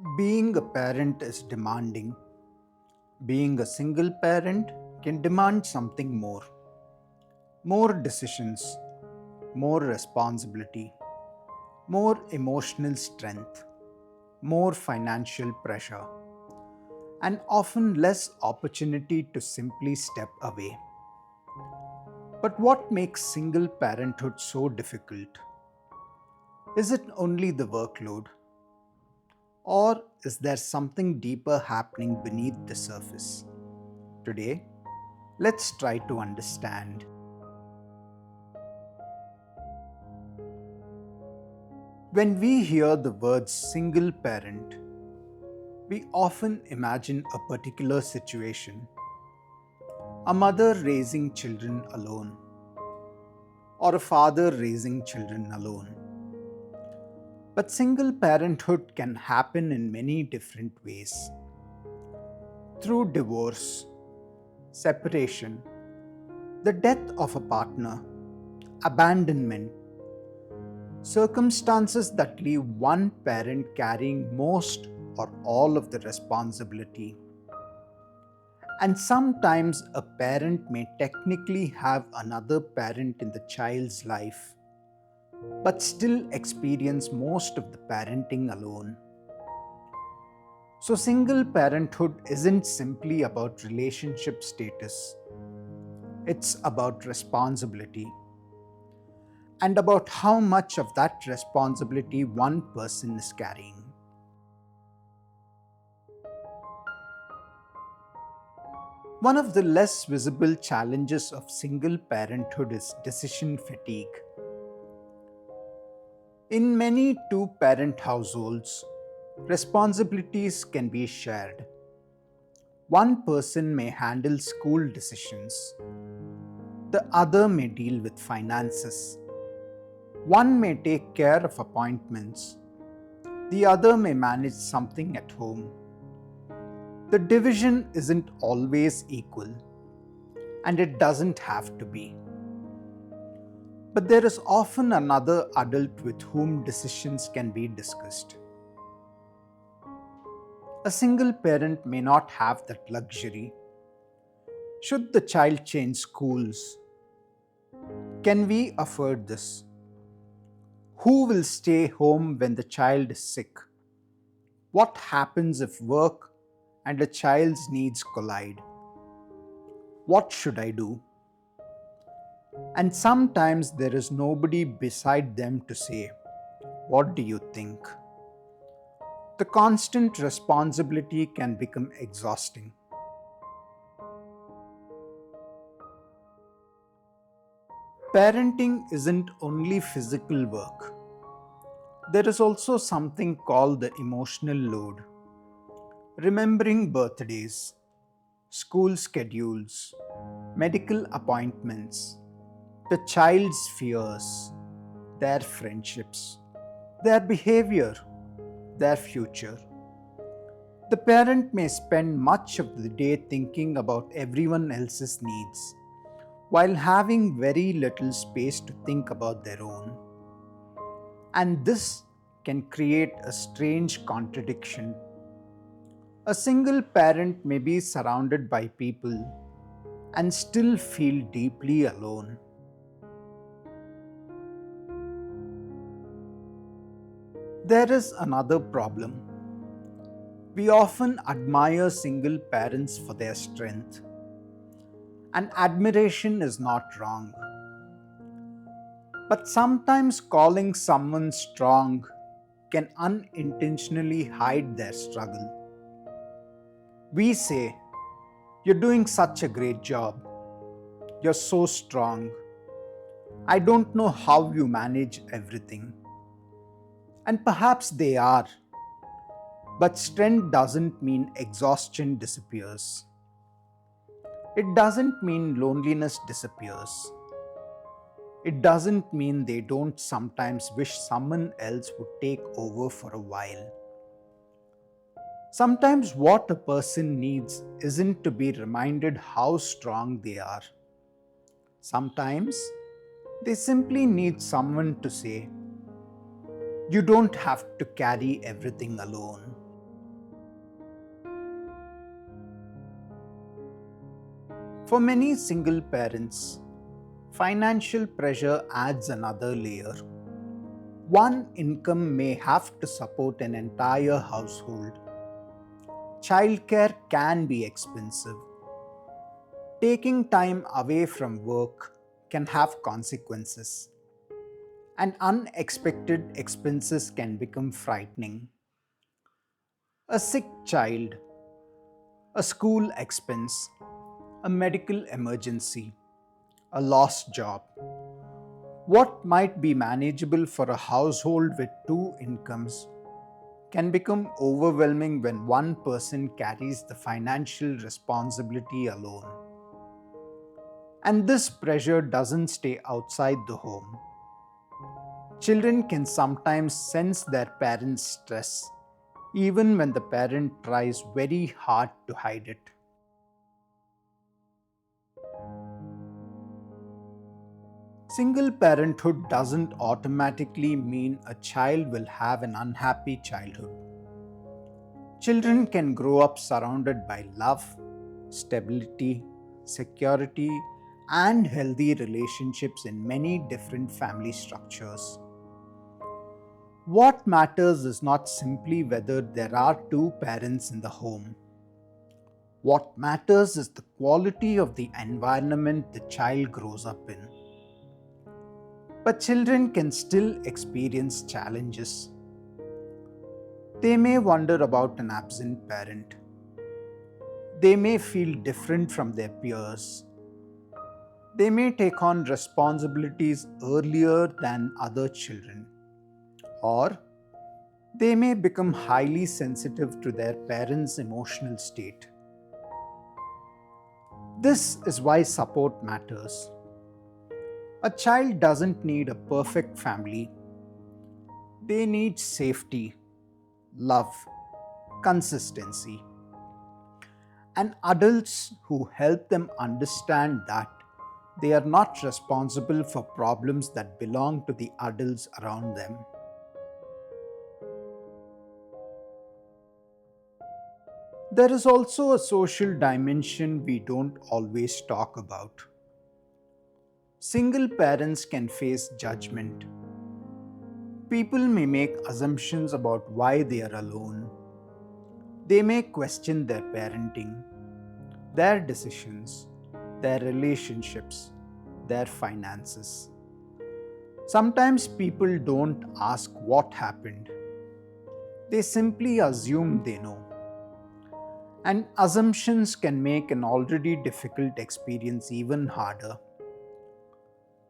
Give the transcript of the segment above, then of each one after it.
Being a parent is demanding. Being a single parent can demand something more. More decisions, more responsibility, more emotional strength, more financial pressure, and often less opportunity to simply step away. But what makes single parenthood so difficult? Is it only the workload? Or is there something deeper happening beneath the surface? Today, let's try to understand. When we hear the word single parent, we often imagine a particular situation: a mother raising children alone, or a father raising children alone. But single parenthood can happen in many different ways: through divorce, separation, the death of a partner, abandonment, circumstances that leave one parent carrying most or all of the responsibility. And sometimes a parent may technically have another parent in the child's life, but still experience most of the parenting alone. So, single parenthood isn't simply about relationship status, it's about responsibility, and about how much of that responsibility one person is carrying. One of the less visible challenges of single parenthood is decision fatigue. In many two parent households, responsibilities can be shared. One person may handle school decisions, the other may deal with finances. One may take care of appointments, the other may manage something at home. The division isn't always equal, and it doesn't have to be. But there is often another adult with whom decisions can be discussed. A single parent may not have that luxury. Should the child change schools? Can we afford this? Who will stay home when the child is sick? What happens if work and a child's needs collide? What should I do? And sometimes there is nobody beside them to say, "What do you think?" The constant responsibility can become exhausting. Parenting isn't only physical work. There is also something called the emotional load. Remembering birthdays, school schedules, medical appointments, the child's fears, their friendships, their behavior, their future. The parent may spend much of the day thinking about everyone else's needs, while having very little space to think about their own. And this can create a strange contradiction. A single parent may be surrounded by people and still feel deeply alone. There is another problem. We often admire single parents for their strength, and admiration is not wrong. But sometimes calling someone strong can unintentionally hide their struggle. We say, "You're doing such a great job. You're so strong. I don't know how you manage everything." And perhaps they are, but strength doesn't mean exhaustion disappears. It doesn't mean loneliness disappears. It doesn't mean they don't sometimes wish someone else would take over for a while. Sometimes what a person needs isn't to be reminded how strong they are. Sometimes they simply need someone to say, "You don't have to carry everything alone." For many single parents, financial pressure adds another layer. One income may have to support an entire household. Childcare can be expensive. Taking time away from work can have consequences, and unexpected expenses can become frightening. A sick child, a school expense, a medical emergency, a lost job. What might be manageable for a household with two incomes can become overwhelming when one person carries the financial responsibility alone. And this pressure doesn't stay outside the home. Children can sometimes sense their parents' stress, even when the parent tries very hard to hide it. Single parenthood doesn't automatically mean a child will have an unhappy childhood. Children can grow up surrounded by love, stability, security, and healthy relationships in many different family structures. What matters is not simply whether there are two parents in the home. What matters is the quality of the environment the child grows up in. But children can still experience challenges. They may wonder about an absent parent. They may feel different from their peers. They may take on responsibilities earlier than other children. Or they may become highly sensitive to their parents' emotional state. This is why support matters. A child doesn't need a perfect family. They need safety, love, consistency, and adults who help them understand that they are not responsible for problems that belong to the adults around them. There is also a social dimension we don't always talk about. Single parents can face judgment. People may make assumptions about why they are alone. They may question their parenting, their decisions, their relationships, their finances. Sometimes people don't ask what happened. They simply assume they know. And assumptions can make an already difficult experience even harder.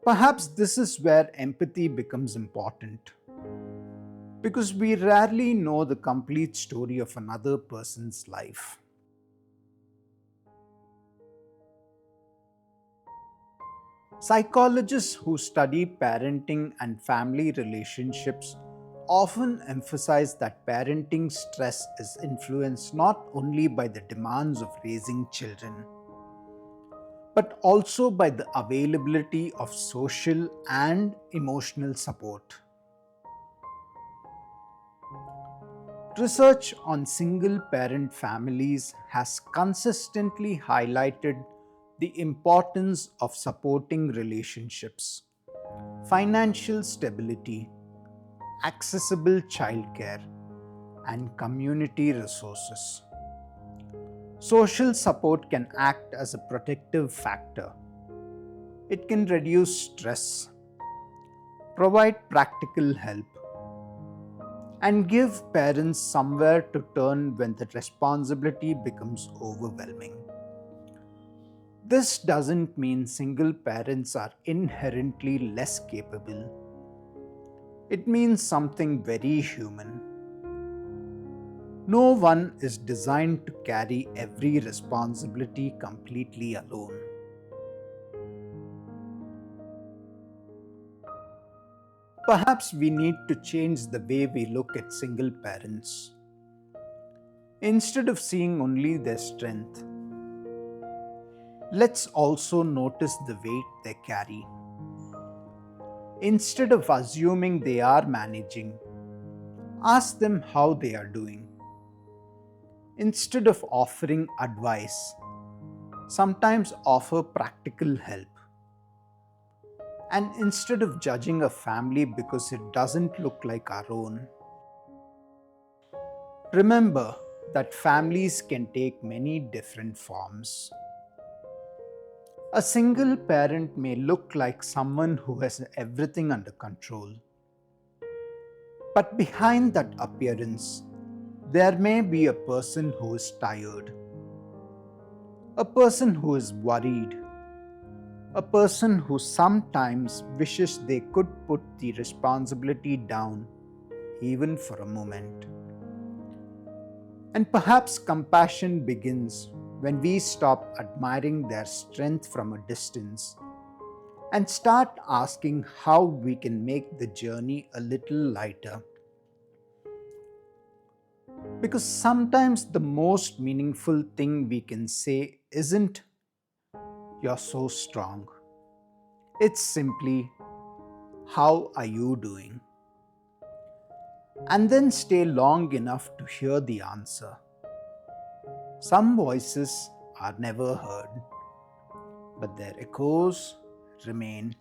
Perhaps this is where empathy becomes important. Because we rarely know the complete story of another person's life. Psychologists who study parenting and family relationships often emphasize that parenting stress is influenced not only by the demands of raising children, but also by the availability of social and emotional support. Research on single parent families has consistently highlighted the importance of supporting relationships, financial stability, accessible childcare, and community resources. Social support can act as a protective factor. It can reduce stress, provide practical help, and give parents somewhere to turn when the responsibility becomes overwhelming. This doesn't mean single parents are inherently less capable. It means something very human. No one is designed to carry every responsibility completely alone. Perhaps we need to change the way we look at single parents. Instead of seeing only their strength, let's also notice the weight they carry. Instead of assuming they are managing, ask them how they are doing. Instead of offering advice, sometimes offer practical help. And instead of judging a family because it doesn't look like our own, remember that families can take many different forms. A single parent may look like someone who has everything under control. But behind that appearance, there may be a person who is tired, a person who is worried, a person who sometimes wishes they could put the responsibility down even for a moment. And perhaps compassion begins when we stop admiring their strength from a distance and start asking how we can make the journey a little lighter. Because sometimes the most meaningful thing we can say isn't, "You're so strong." It's simply, "How are you doing?" And then stay long enough to hear the answer. Some voices are never heard, but their echoes remain.